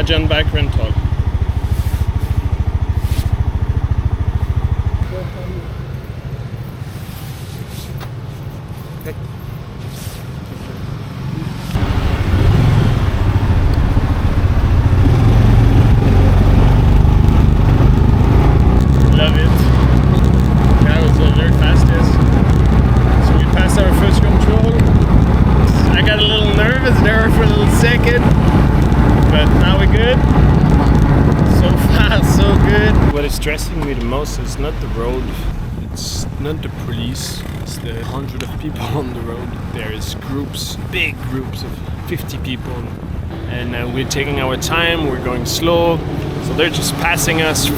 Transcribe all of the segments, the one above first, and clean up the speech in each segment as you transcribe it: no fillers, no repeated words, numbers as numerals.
Hà Giang bike rental. Love it. That was very fast, yes. So we passed our first control. I got a little nervous there for a little second, but now we're good. So fast, so good. What is stressing me the most is not the road, it's not the police, it's the 100 of people on the road. There is groups, big groups of 50 people, and we're taking our time, we're going slow, so they're just passing us.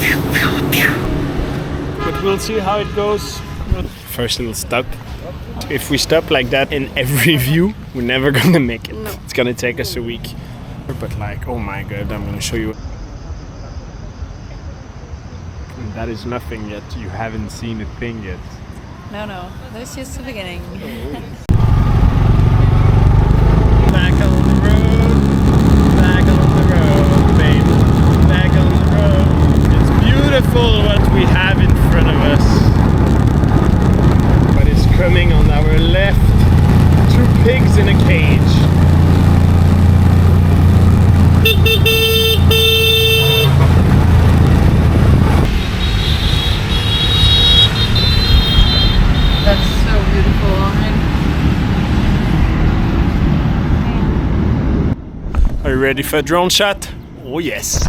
But we'll see how it goes. First little stop. If we stop like that in every view, we're never gonna make it. No. It's gonna take us a week. But like, oh my god, I'm gonna show you. And that is nothing yet. You haven't seen a thing yet. No, that's just the beginning. Back on the road, baby. Back on the road. It's beautiful what we have in front of us. What is coming on our left? 2 pigs in a cage. That's so beautiful. Are you ready for a drone shot? Oh yes.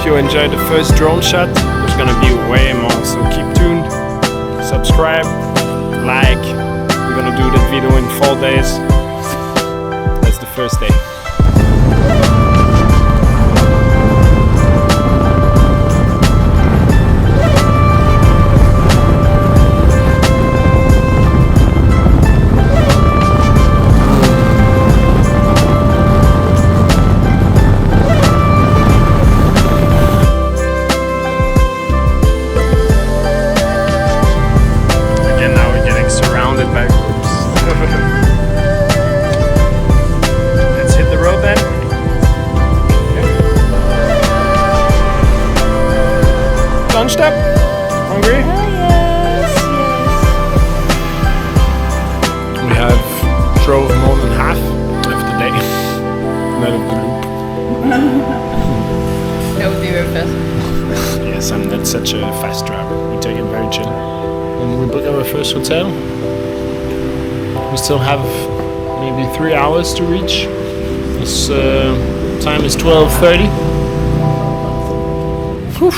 You enjoyed the first drone shot. There's gonna be way more, so keep tuned, subscribe, like. We're gonna do that video in 4 days. That's the first day. Lunchtime? Hungry? Oh, yes. We have drove more than half of the day. Not of the loop. That would be very fast. Yes, I'm not such a fast driver. We take it very chill. And we booked our first hotel. We still have maybe 3 hours to reach. This time is 12:30. Whew.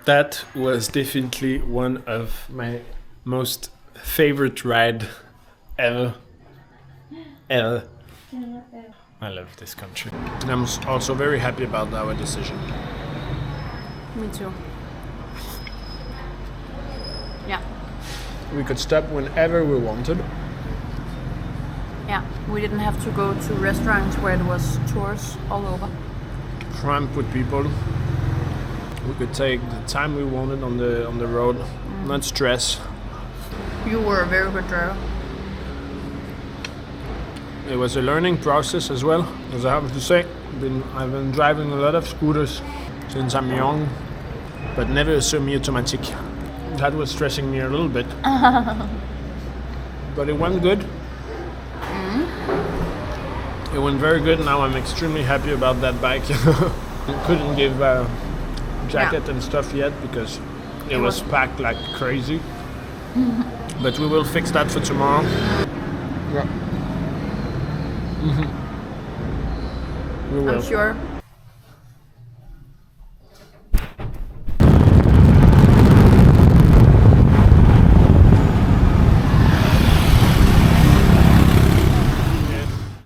That was definitely one of my most favorite ride ever. I love this country. And I'm also very happy about our decision. Me too. Yeah. We could stop whenever we wanted. Yeah. We didn't have to go to restaurants where there was tours all over. Cramped with people. We could take the time we wanted on the road, not stress. You were a very good driver. It was a learning process as well, as I have to say. I've been driving a lot of scooters since I'm young, but never semi-automatic. That was stressing me a little bit. But it went good. It went very good. Now I'm extremely happy about that bike. Couldn't give jacket and stuff yet because it was packed like crazy. But we will fix that for tomorrow. Yeah. We will. I'm sure